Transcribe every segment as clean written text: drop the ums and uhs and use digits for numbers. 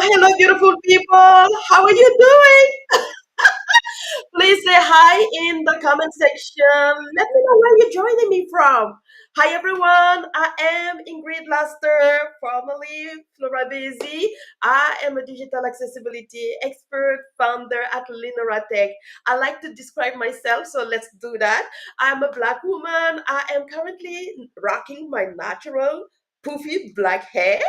hello, beautiful people. How are you doing? Please say hi in the comment section. Let me know where you're joining me from. Hi, everyone. I am Ingrid Laster, formerly Flora Busy. I am a digital accessibility expert, founder at Linoratech. I like to describe myself, so let's do that. I'm a black woman. I am currently rocking my natural poofy black hair.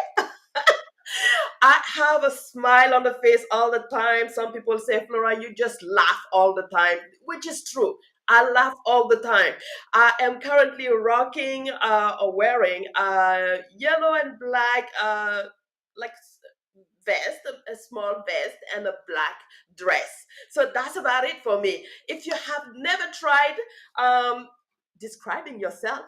I have a smile on the face all the time. Some people say, Flora, you just laugh all the time, which is true. I laugh all the time. I am currently rocking or wearing a yellow and black, like vest, a small vest, and a black dress. So that's about it for me. If you have never tried um, describing yourself,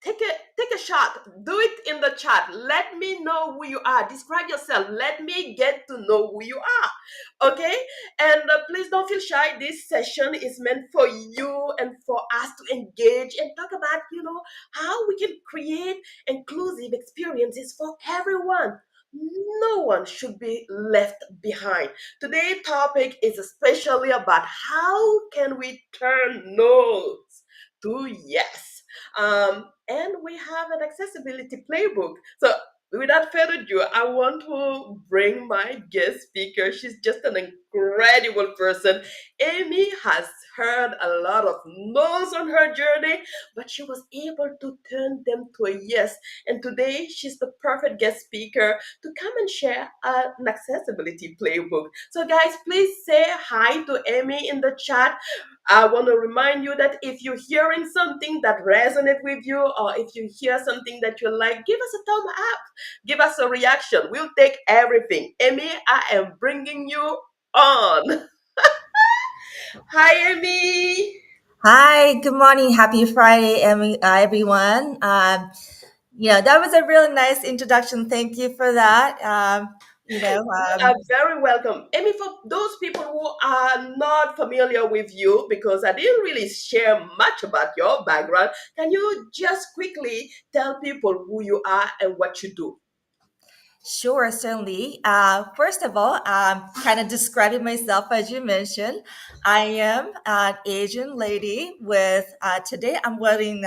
take a shot, do it in the chat, let me know who you are, describe yourself, let me get to know who you are. Okay, and please don't feel shy. This session is meant for you and for us to engage and talk about how we can create inclusive experiences for everyone. No one should be left behind. Today's topic is especially about how can we turn no's to yes. And we have an accessibility playbook. So, without further ado, I want to bring my guest speaker. She's just an incredible person. Amy has heard a lot of no's on her journey, but she was able to turn them to a yes. And today, she's the perfect guest speaker to come and share an accessibility playbook. So, guys, please say hi to Amy in the chat. I want to remind you that if you're hearing something that resonates with you, or if you hear something that you like, give us a thumb up, give us a reaction. We'll take everything. Amy, I am bringing you on. Hi, Amy. Hi, good morning. Happy Friday, everyone. That was a really nice introduction. Thank you for that. You know, You um, are very welcome. Amy, for those people who are not familiar with you, because I didn't really share much about your background, can you just quickly tell people who you are and what you do? sure, certainly. First of all, kind of describing myself as you mentioned, I am an Asian lady with, today I'm wearing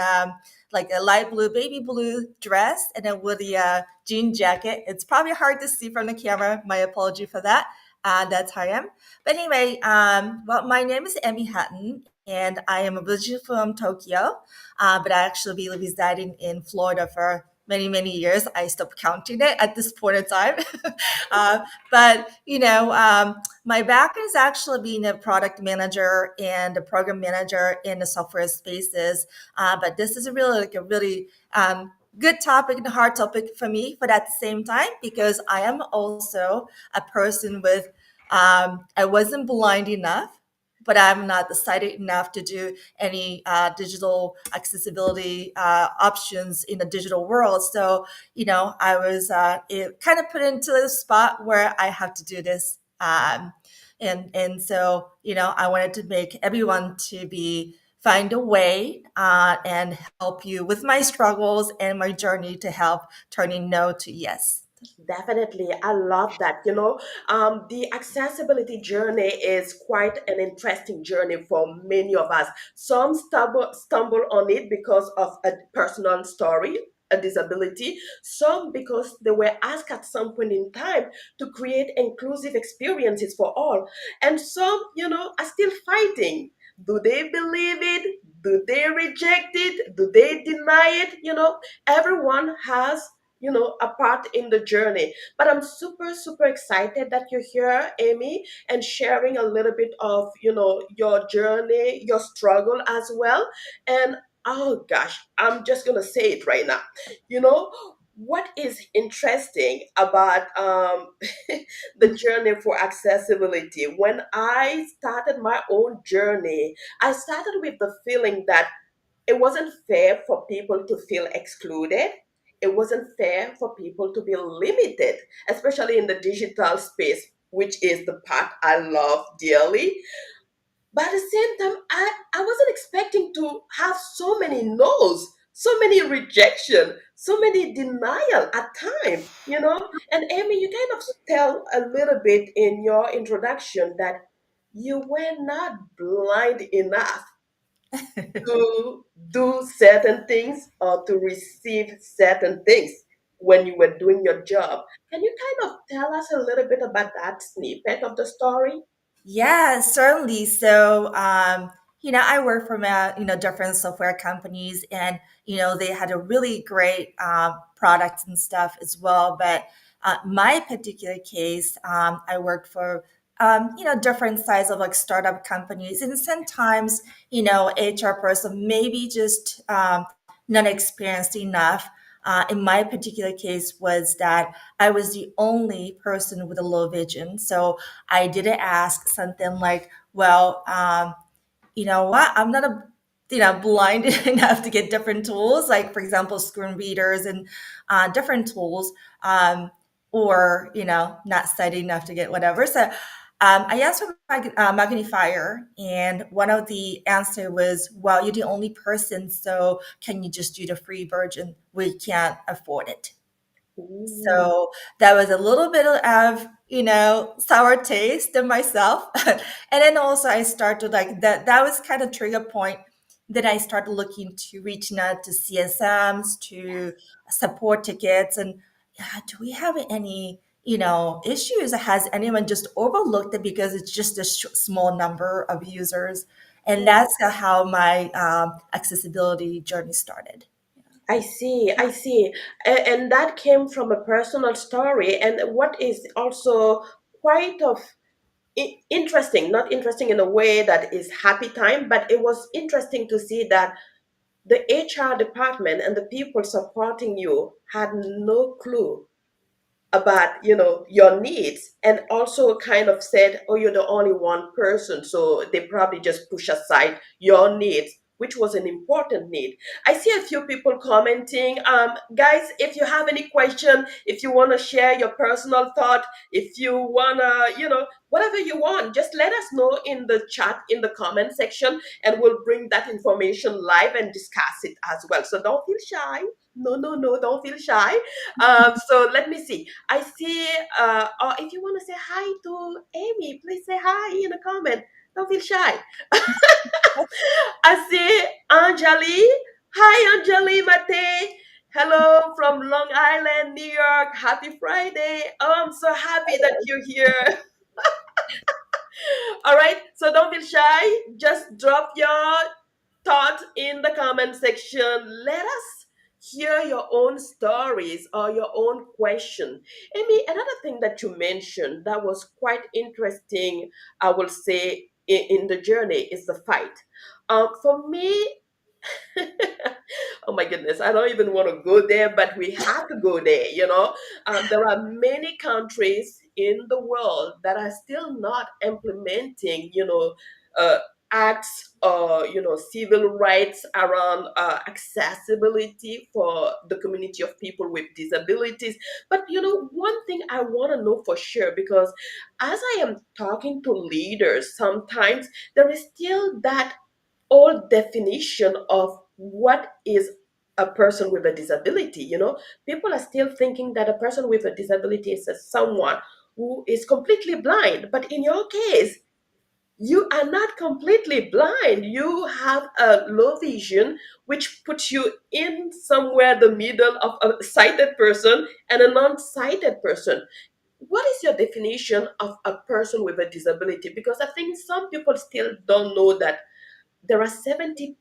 like a light blue, baby blue dress and then with a jean jacket. It's probably hard to see from the camera. My apology for that. That's how I am. But anyway, well, my name is Emi Hutton. And I am originally from Tokyo, but I actually be residing in Florida for many, many years. I stopped counting it at this point in time. uh, but my background is actually being a product manager and a program manager in the software spaces. But this is really like a really good topic and hard topic for me, but at the same time, because I am also a person with, I wasn't blind enough, but I'm not sighted enough to do any digital accessibility options in the digital world. So, I was kind of put into a spot where I have to do this. And so, I wanted to make everyone to be find a way and help you with my struggles and my journey to help turning no to yes. Definitely, I love that. The accessibility journey is quite an interesting journey for many of us. Some stumble on it because of a personal story, a disability. Some because they were asked at some point in time to create inclusive experiences for all. And some, are still fighting. Do they believe it? Do they reject it? Do they deny it? Everyone has a part in the journey. But I'm super, super excited that you're here, Amy, and sharing a little bit of, your journey, your struggle as well. And oh gosh, I'm just gonna say it right now. You know, what is interesting about the journey for accessibility? When I started my own journey, I started with the feeling that it wasn't fair for people to feel excluded. It wasn't fair for people to be limited, especially in the digital space, which is the part I love dearly. But at the same time, I wasn't expecting to have so many no's, so many rejection, so many denial at time, And Amy, you kind of tell a little bit in your introduction that you were not blind enough to do certain things or to receive certain things when you were doing your job. Can you kind of tell us a little bit about that snippet of the story? Yeah, certainly. So, I work for different software companies, and they had a really great product and stuff as well. But my particular case, I worked for different size of like startup companies, and sometimes HR person maybe just not experienced enough. In my particular case, was that I was the only person with a low vision, so I didn't ask something like, well, you know what? I'm not blind enough to get different tools, like for example, screen readers and different tools, or not sighted enough to get whatever. So I asked for magnifier, and one of the answer was, "Well, you're the only person, so can you just do the free version? We can't afford it." Ooh. So that was a little bit of, sour taste in myself. And then also I started like that was kind of trigger point that I started looking to reaching out to CSMs, to support tickets, and yeah, do we have any, issues? Has anyone just overlooked it because it's just a small number of users? And Yeah. that's how my accessibility journey started. I see, I see. And that came from a personal story. And what is also quite of interesting, not interesting in a way that is happy time, but it was interesting to see that the HR department and the people supporting you had no clue about your needs, and also kind of said, oh, you're the only one person, so they probably just push aside your needs, which was an important need. I see a few people commenting. Guys, if you have any question, if you want to share your personal thought, if you want to, whatever you want, just let us know in the chat, in the comment section, and we'll bring that information live and discuss it as well. So don't feel shy. No, no, no, don't feel shy. So let me see. I see, or if you want to say hi to Amy, please say hi in the comment. Don't feel shy. I see Anjali. Hi, Anjali Mate. Hello from Long Island, New York. Happy Friday. Oh, I'm so happy that you're here. All right, so don't feel shy. Just drop your thought in the comment section. Let us hear your own stories or your own question. Amy, another thing that you mentioned that was quite interesting, I will say, in the journey is the fight. For me, oh my goodness, I don't even want to go there, but we have to go there. There are many countries in the world that are still not implementing, uh, acts or, civil rights around accessibility for the community of people with disabilities. But, one thing I want to know for sure, because as I am talking to leaders, sometimes there is still that old definition of what is a person with a disability. People are still thinking that a person with a disability is someone who is completely blind, but in your case, you are not completely blind. You have a low vision, which puts you in somewhere the middle of a sighted person and a non-sighted person. What is your definition of a person with a disability? Because I think some people still don't know that there are 70%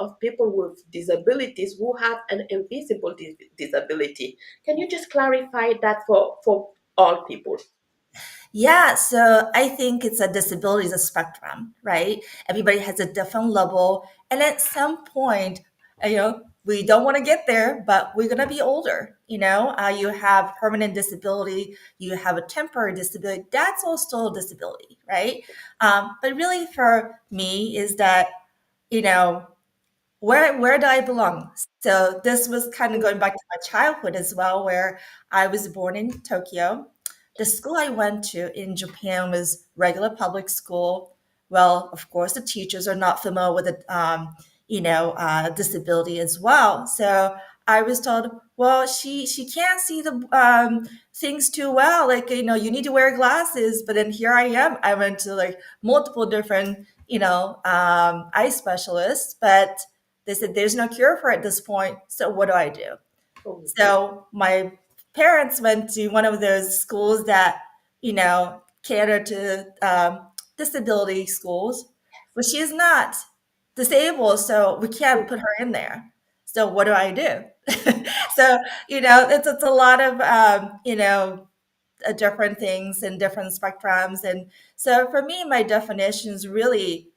of people with disabilities who have an invisible disability. Can you just clarify that for all people? Yeah, so I think it's a disability is a spectrum, right? Everybody has a different level, and at some point, we don't want to get there, but we're gonna be older. You have permanent disability, you have a temporary disability. That's all still a disability, right? But really, for me, is that you know where do I belong? So this was kind of going back to my childhood as well, where I was born in Tokyo. The school I went to in Japan was regular public school. Well, of course, the teachers are not familiar with the disability as well. So I was told, well, she can't see the things too well. Like, you need to wear glasses. But then here I am. I went to like multiple different, eye specialists, but they said there's no cure for it at this point. So what do I do? Oh, So my parents went to one of those schools that, cater to disability schools, but she's not disabled, so we can't put her in there. So what do I do? So, it's a lot of, different things and different spectrums. And so for me, my definition is really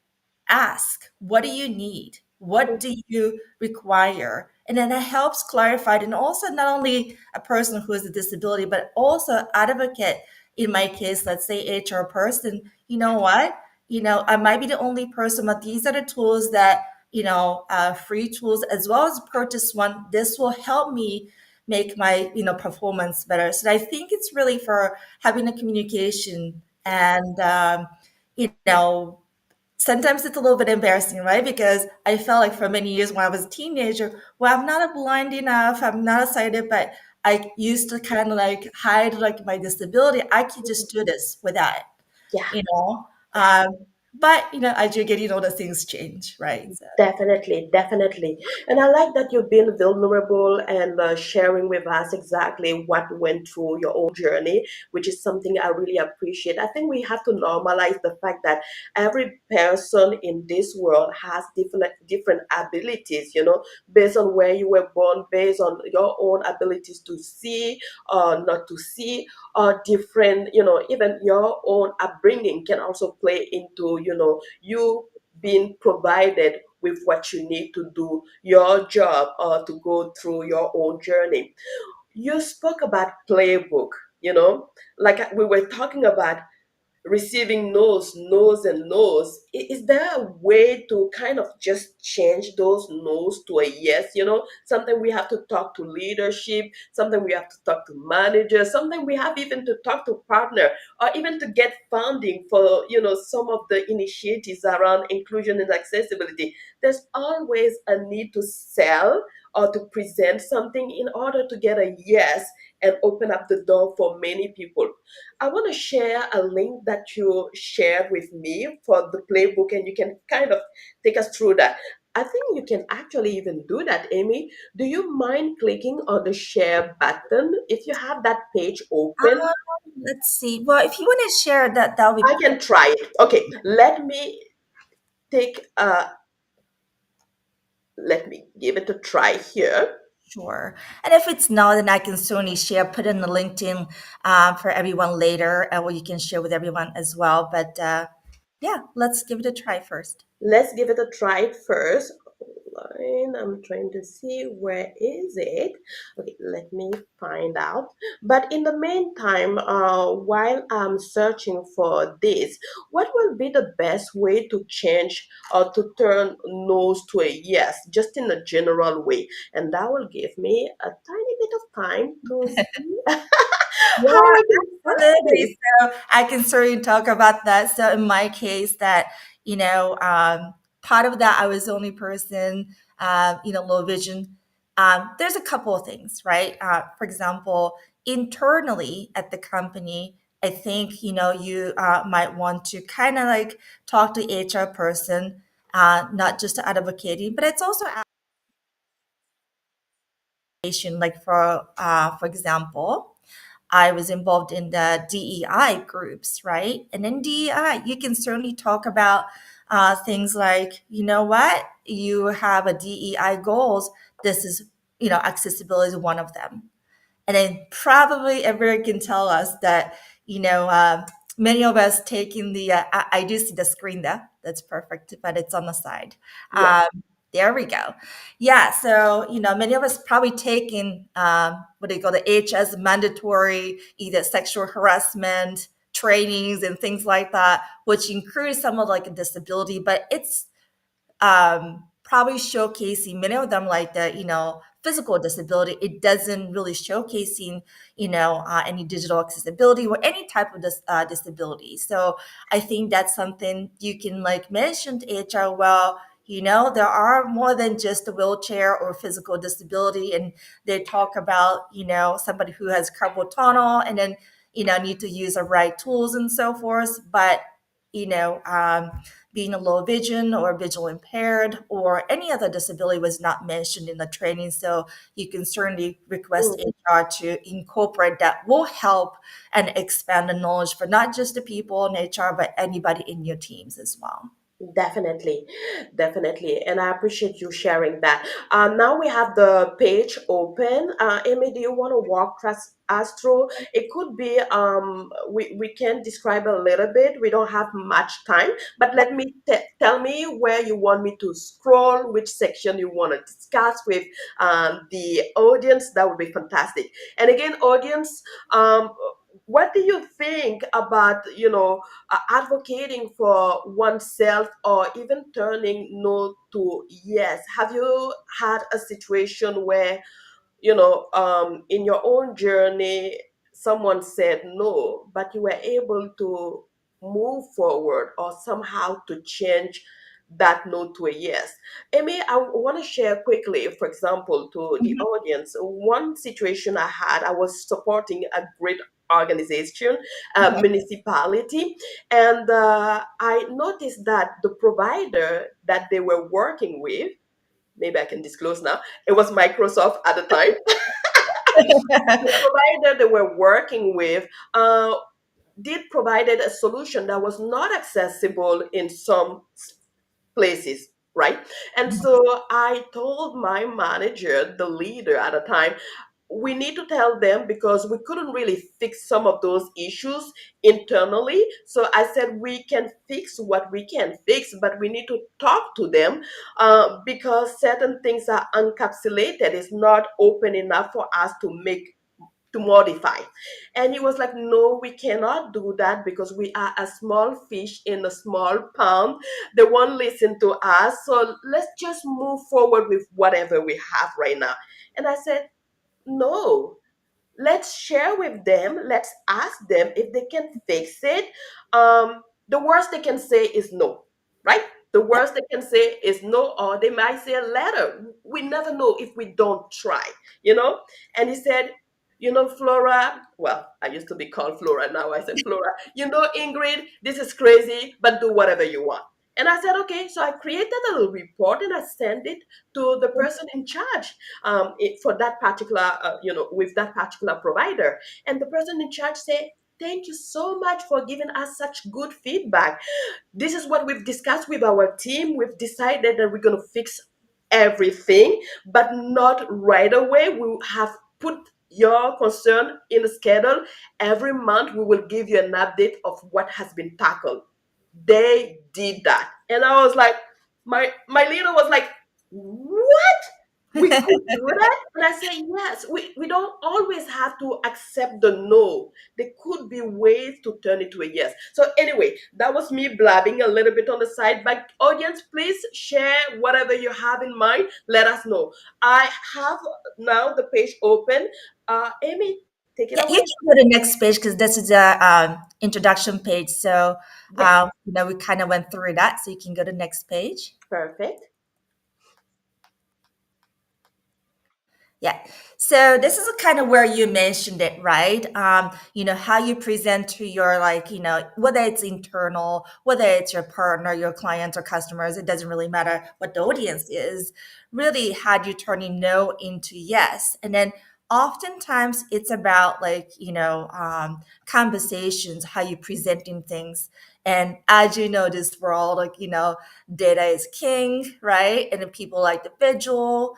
ask, what do you need? What do you require? And then it helps clarify, and also not only a person who has a disability, but also advocate. In my case, let's say HR person, you know what? I might be the only person, but these are the tools that, free tools as well as purchase one. This will help me make my, performance better. So I think it's really for having a communication and, you know, sometimes it's a little bit embarrassing, right? Because I felt like for many years when I was a teenager, well, I'm not blind enough, I'm not sighted, but I used to kind of like hide like my disability. I could just do this without it, yeah. you know. Yeah. But as you get, the things change, right? So Definitely, definitely. And I like that you've been vulnerable and sharing with us exactly what went through your own journey, which is something I really appreciate. I think we have to normalize the fact that every person in this world has different abilities, based on where you were born, based on your own abilities to see or not to see, or different, even your own upbringing can also play into, you being provided with what you need to do your job or to go through your own journey. You spoke about playbook, like we were talking about receiving no's, and no's. Is there a way to kind of just change those no's to a yes? Something we have to talk to leadership, something we have to talk to managers, something we have even to talk to partner, or even to get funding for, some of the initiatives around inclusion and accessibility. There's always a need to sell or to present something in order to get a yes and open up the door for many people. I want to share a link that you shared with me for the playbook, and you can kind of take us through that. I think you can actually even do that, Amy. Do you mind clicking on the share button if you have that page open? let's see. Well, if you want to share that, that would be I can try it. Okay, take let me give it a try here. sure. And if it's not, then I can certainly share, put in the LinkedIn for everyone later, and you can share with everyone as well. But yeah, let's give it a try first. Let's give it a try first. Line. I'm trying to see where is it. Okay, let me find out. But in the meantime, while I'm searching for this, what will be the best way to change or to turn no's to a yes, just in a general way? And that will give me a tiny bit of time to see Yeah, how I can start this. absolutely. So I can certainly talk about that. So in my case, that part of that I was the only person, low vision. There's a couple of things, right? For example, internally at the company, I think you might want to kind of like talk to HR person, not just advocating, but it's also advocation. Like for example, I was involved in the DEI groups, right? And in DEI, you can certainly talk about things like, you know what, you have a DEI goals. This is, accessibility is one of them. And then probably everyone can tell us that, you know, uh, many of us taking I do see the screen there. That's perfect, but it's on the side. Yes, There we go. Yeah. So, many of us probably taking what do you call the HS mandatory, either sexual harassment trainings and things like that, which includes some of like a disability, but it's probably showcasing many of them like the physical disability. It doesn't really showcasing any digital accessibility or any type of disability. So I think that's something you can like mention to HR. Well, There are more than just a wheelchair or physical disability. And they talk about, somebody who has carpal tunnel and then, need to use the right tools and so forth. But, you know, um, being a low vision or visual impaired or any other disability was not mentioned in the training. So you can certainly request Mm. HR to incorporate that will help and expand the knowledge for not just the people in HR, but anybody in your teams as well. Definitely, definitely, and I appreciate you sharing that. Now we have the page open. Amy, do you want to walk us through? It could be we can describe a little bit. We don't have much time, but let me tell me where you want me to scroll, which section you want to discuss with the audience. That would be fantastic. And again, audience, um, what do you think about advocating for oneself or even turning no to yes? Have you had a situation where, in your own journey, someone said no, but you were able to move forward or somehow to change that no to a yes? Amy, I want to share quickly, for example, to the Mhm. audience, one situation I had. I was supporting a great organization, a Mhm. municipality, and I noticed that the provider that they were working with, maybe I can disclose now, it was Microsoft at the time. The provider they were working with did provided a solution that was not accessible in some places, right? And so I told my manager, the leader at the time, we need to tell them because we couldn't really fix some of those issues internally. So I said we can fix what we can fix, but we need to talk to them because certain things are encapsulated. It's not open enough for us to modify. And he was like, no, we cannot do that because we are a small fish in a small pond. They won't listen to us. So let's just move forward with whatever we have right now. And I said, no, let's share with them. Let's ask them if they can fix it. The worst they can say is no, right? The worst they can say is no, or they might say a letter. We never know if we don't try, you know? And he said, Flora, well, I used to be called Flora. Now I said, Flora, Ingrid, this is crazy, but do whatever you want. And I said, okay. So I created a little report and I sent it to the person in charge for that particular, with that particular provider. And the person in charge said, thank you so much for giving us such good feedback. This is what we've discussed with our team. We've decided that we're going to fix everything, but not right away. We have put your concern in a schedule. Every month, we will give you an update of what has been tackled. They did that. And I was like, my leader was like, what? We could do that? And I said, yes, we don't always have to accept the no. There could be ways to turn it to a yes. So anyway, that was me blabbing a little bit on the side. But audience, please share whatever you have in mind. Let us know. I have now the page open. Amy, take it Yeah, you away. can go to the next page because this is a introduction page. So, Yes, we kind of went through that. So you can go to the next page. perfect. Yeah. So this is kind of where you mentioned it, right? How you present to your like, whether it's internal, whether it's your partner, your clients or customers, it doesn't really matter what the audience is. Really, how do you turning no into yes? And then oftentimes it's about like, conversations, how you presenting things. And as you know, this world, like, data is king, right? And then people like the visual.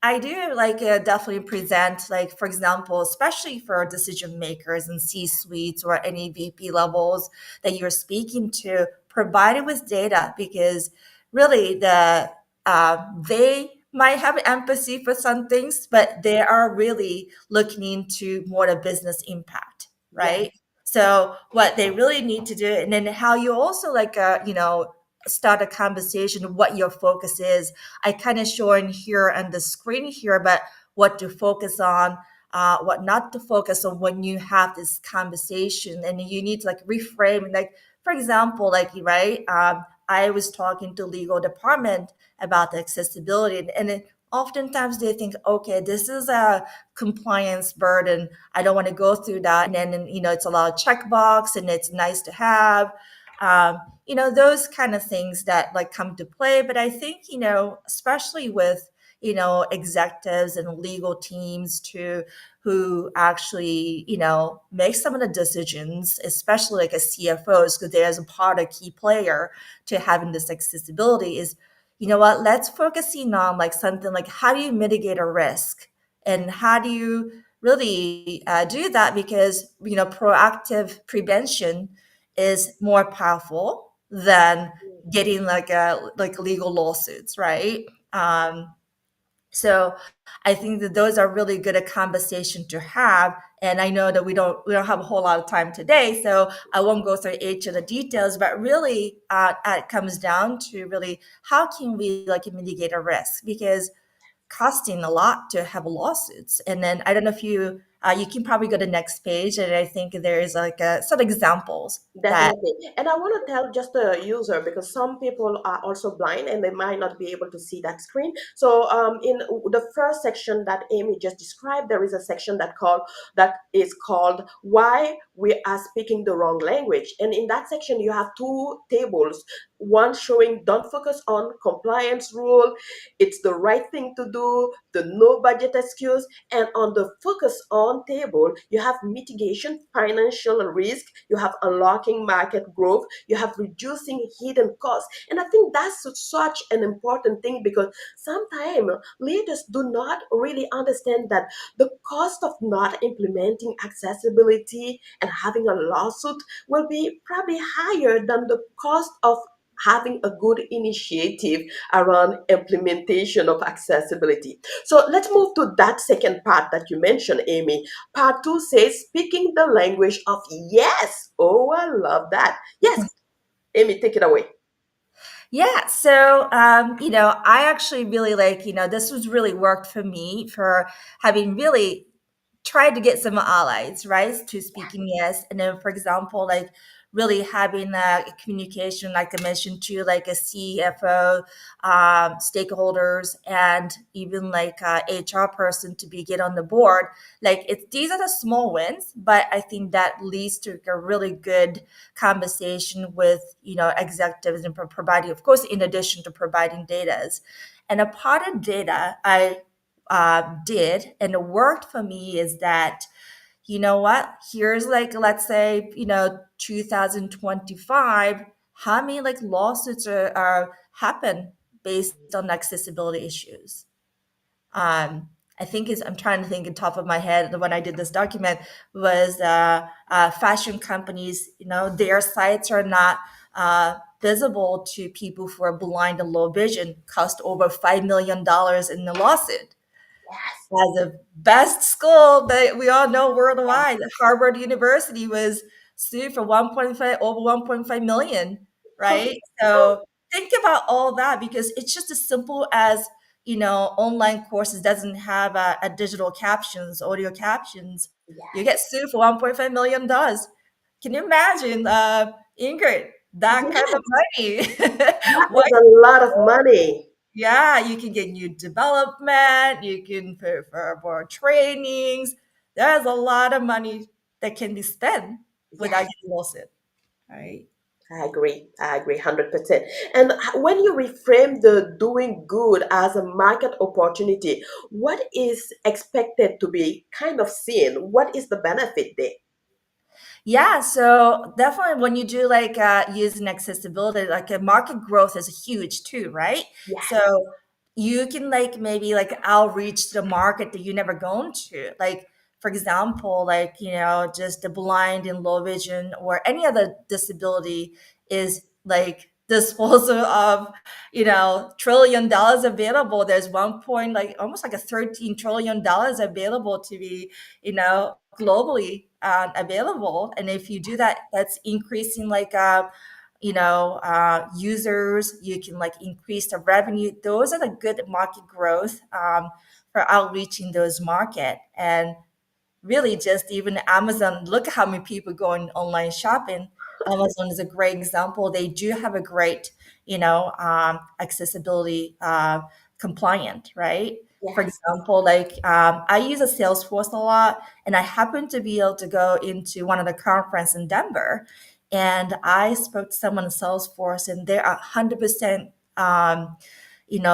I do like definitely present, like, for example, especially for decision makers and C suites or any VP levels that you're speaking to, provide it with data because really they might have empathy for some things, but they are really looking into more the business impact, Yes, right? So what they really need to do, and then how you also like, start a conversation, what your focus is. I kind of showing here on the screen here, but what to focus on, what not to focus on when you have this conversation, and you need to like reframe. Like for example, like right, I was talking to legal department about the accessibility, and oftentimes they think, okay, this is a compliance burden. I don't want to go through that. And then, it's a lot of checkbox and it's nice to have. Those kind of things that like come to play. But I think, especially with, executives and legal teams too, who actually, make some of the decisions, especially like as CFOs, because there's a part, a key player to having this accessibility is, let's focus in on like something like how do you mitigate a risk and how do you really do that, because proactive prevention is more powerful than getting like legal lawsuits, right? So I think that those are really good a conversation to have. And I know that we don't have a whole lot of time today, so I won't go through each of the details. But really, it comes down to really how can we like mitigate a risk, because costing a lot to have lawsuits. And then I don't know if you can probably go to the next page, and I think there's like some examples that. Definitely. And I want to tell just the user because some people are also blind and they might not be able to see that screen. So in the first section that Amy just described, there is a section that is called Why We Are Speaking the Wrong Language. And in that section you have two tables, one showing don't focus on compliance rule, it's the right thing to do, the no budget excuse, and on the focus on table, you have mitigation, financial risk, you have unlocking market growth, you have reducing hidden costs. And I think that's such an important thing because sometimes leaders do not really understand that the cost of not implementing accessibility and having a lawsuit will be probably higher than the cost of having a good initiative around implementation of accessibility. So let's move to that second part that you mentioned, Amy. Part two says speaking the language of yes. Oh, I love that. Yes, Amy, take it away. Yeah, so I actually really like, this was really worked for me for having really tried to get some allies, right, to speaking yes. And then, for example, like really having a communication, like I mentioned to like a CFO, stakeholders, and even like a HR person to be get on the board. Like these are the small wins, but I think that leads to a really good conversation with executives and providing, of course, in addition to providing data. And a part of data I did and it worked for me is that here's like let's say 2025, how many like lawsuits are happen based on accessibility issues. I think is I'm trying to think on top of my head when I did this document was fashion companies, their sites are not visible to people who are blind and low vision, cost over $5 million in the lawsuit. As the best school that we all know worldwide, Harvard University was sued for 1.5 over 1.5 million, right? So think about all that because it's just as simple as online courses doesn't have a digital captions, audio captions. You get sued for 1.5 million dollars. Can you imagine, Ingrid, that kind of Yes, money? that Why? is a lot of money. Yeah, you can get new development, you can pay for more trainings. There's a lot of money that can be spent without Yes. getting lost in, right? I agree. I agree 100%. And when you reframe the doing good as a market opportunity, what is expected to be kind of seen? What is the benefit there? Yeah, so definitely when you do like using accessibility, like market growth is huge too, right? Yes. So you can like maybe like outreach the market that you never gone to. Like for example, like just the blind and low vision or any other disability is like disposal of $1 trillion available. There's one point like almost like a $13 trillion available to be globally available. And if you do that, that's increasing like users. You can like increase the revenue. Those are the good market growth for outreaching those market. And really just even Amazon, look at how many people going online shopping. Amazon is a great example. They do have a great, accessibility compliant, right? For Yes, example, like I use a Salesforce a lot, and I happened to be able to go into one of the conference in Denver, and I spoke to someone in Salesforce, and they're 100%,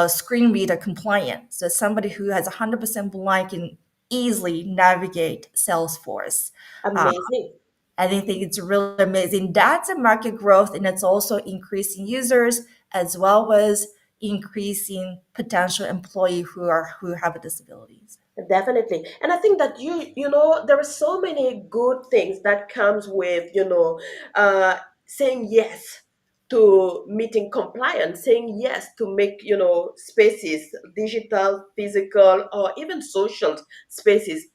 screen reader compliant. So somebody who has 100% blind can easily navigate Salesforce. Uh, amazing. I think it's really amazing. That's a market growth, and it's also increasing users as well as increasing potential employee who have disabilities. Definitely. And I think that there are so many good things that comes with, saying yes to meeting compliance, saying yes to make, spaces, digital, physical, or even social spaces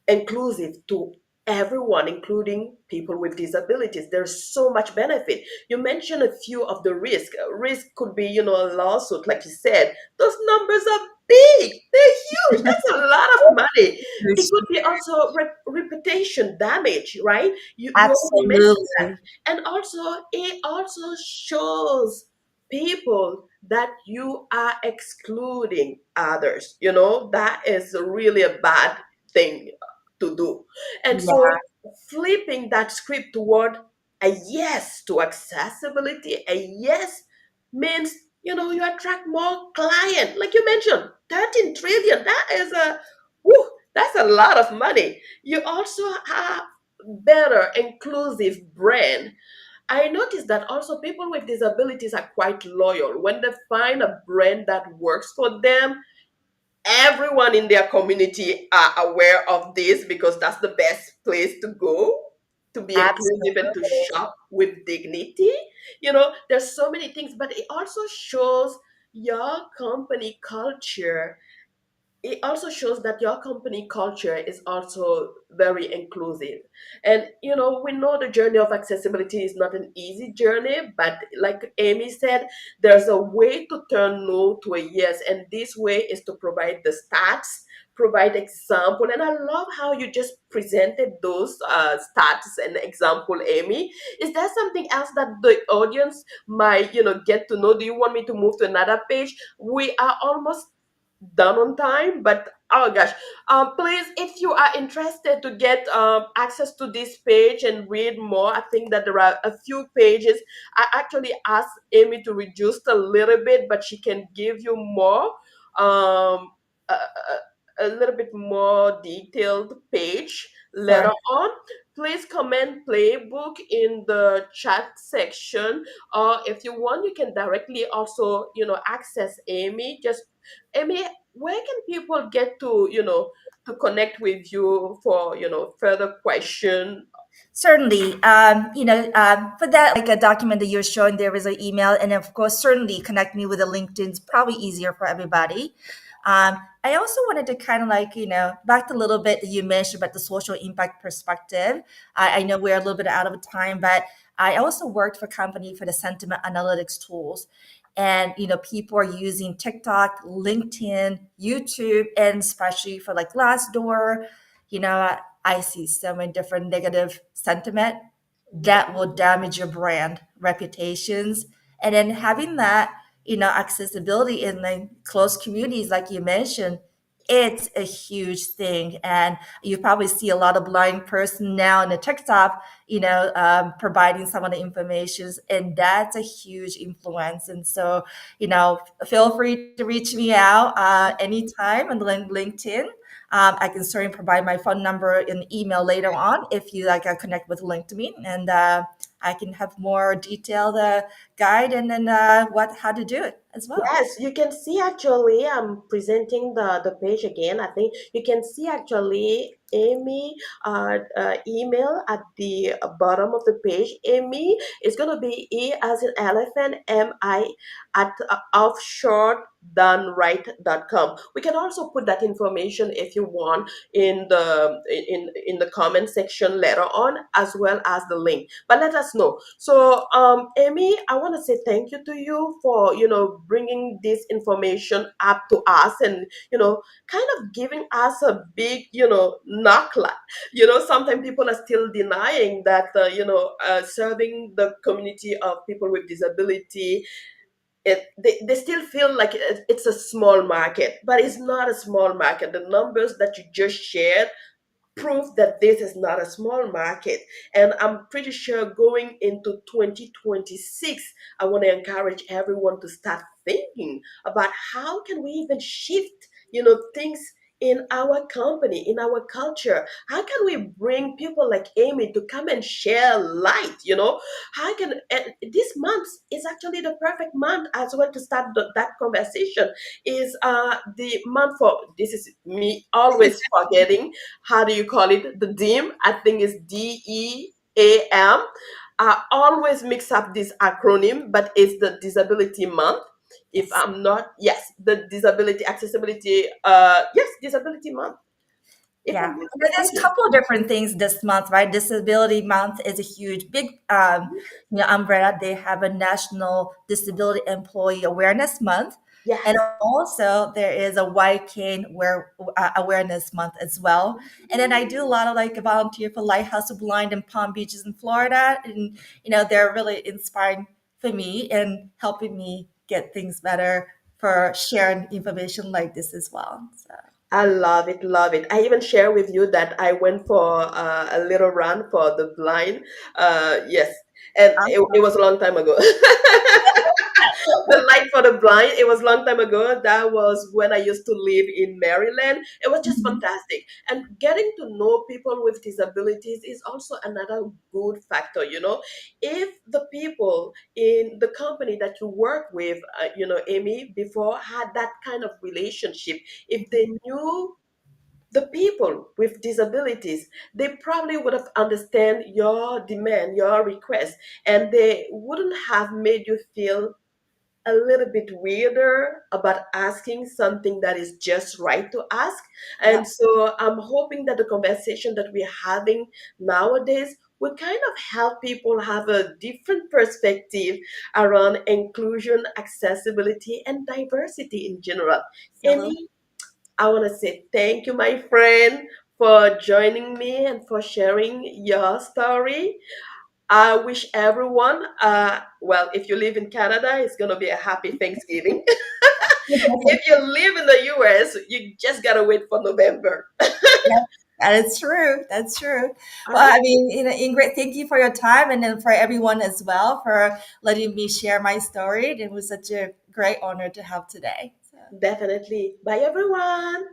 inclusive to everyone, including people with disabilities. There's so much benefit. You mentioned a few of the risk. Risk could be, a lawsuit, like you said. Those numbers are big. They're huge. That's a lot of money. It could be also reputation damage, right? You already mentioned that. Absolutely. And also, it also shows people that you are excluding others. That is really a bad thing to do. And Yeah, so flipping that script toward a yes to accessibility, a yes means, you attract more client. Like you mentioned, 13 trillion, that is that's a lot of money. You also have better inclusive brand. I noticed that also people with disabilities are quite loyal. When they find a brand that works for them, everyone in their community are aware of this because that's the best place to go to be inclusive and to absolutely. shop with dignity. There's so many things, but it also shows your company culture. It also shows that your company culture is also very inclusive. And we know the journey of accessibility is not an easy journey, but like Amy said, there's a way to turn no to a yes, and this way is to provide the stats, provide example. And I love how you just presented those stats and example, Amy. Is there something else that the audience might get to know? Do you want me to move to another page? We are almost done on time, but oh gosh, please, if you are interested to get access to this page and read more, I think that there are a few pages. I actually asked Amy to reduce a little bit, but she can give you more, a little bit more detailed page later Sure. on. Please comment playbook in the chat section, or if you want, you can directly also access Amy. Just Amy, where can people get to connect with you for further question? Certainly. For that, like a document that you're showing, there is an email, and of course, certainly connect me with a LinkedIn is probably easier for everybody. I also wanted to kind of like, back a little bit that you mentioned about the social impact perspective. I know we're a little bit out of time, but I also worked for a company for the sentiment analytics tools. And, people are using TikTok, LinkedIn, YouTube, and especially for like Glassdoor, you know, I see so many different negative sentiment that will damage your brand reputations. And then having that, accessibility in the close communities, like you mentioned, it's a huge thing. And you probably see a lot of blind person now in the TikTok, providing some of the information, and that's a huge influence. And so, feel free to reach me out anytime on LinkedIn. I can certainly provide my phone number and email later on if you like connect with LinkedIn, and I can have more detailed guide and then what how to do it as well. Yes, you can see actually, I'm presenting the page again. I think you can see actually Amy email at the bottom of the page. Amy is going to be E as in elephant, MI at offshore.right.com. We can also put that information if you want in the comment section later on, as well as the link. But let us know. So, Amy, I want want to say thank you to you for, bringing this information up to us, and, kind of giving us a big, knock. Sometimes people are still denying that, serving the community of people with disability, they still feel like it's a small market, but it's not a small market. The numbers that you just shared proof that this is not a small market. And I'm pretty sure going into 2026, I want to encourage everyone to start thinking about how can we even shift, things in our company, in our culture. How can we bring people like Amy to come and share light? How can, and this month is actually the perfect month as well to start that conversation. Is the month for, this is me always forgetting, how do you call it? The DEAM. I think it's DEAM. I always mix up this acronym, but it's the Disability Month. If Yes. I'm not, yes, the Disability Accessibility, yes, Disability Month. If Yeah, I'm not there's a mistaken. couple of different things this month, right? Disability Month is a huge, big, umbrella. They have a National Disability Employee Awareness Month, and Yes. also there is a White Cane Awareness Month as well. And then I do a lot of like volunteer for Lighthouse of Blind in Palm Beaches in Florida, and they're really inspiring for me and helping me get things better for sharing information like this as well. So. I love it, love it. I even share with you that I went for a little run for the blind. Yes, and it was a long time ago. The light for the blind, it was a long time ago. That was when I used to live in Maryland. It was just Mhm. fantastic. And getting to know people with disabilities is also another good factor. If the people in the company that you work with, Amy, before had that kind of relationship, if they knew the people with disabilities, they probably would have understand your demand, your request, and they wouldn't have made you feel a little bit weirder about asking something that is just right to ask. Yeah. And so I'm hoping that the conversation that we're having nowadays will kind of help people have a different perspective around inclusion, accessibility, and diversity in general. Absolutely. Amy, I want to say thank you, my friend, for joining me and for sharing your story. I wish everyone, well, if you live in Canada, it's going to be a happy Thanksgiving. If you live in the US, you just got to wait for November. Yeah, that is true. That's true. All Well, right. I mean, Ingrid, thank you for your time, and then for everyone as well for letting me share my story. It was such a great honor to have today. So. Definitely. Bye, everyone.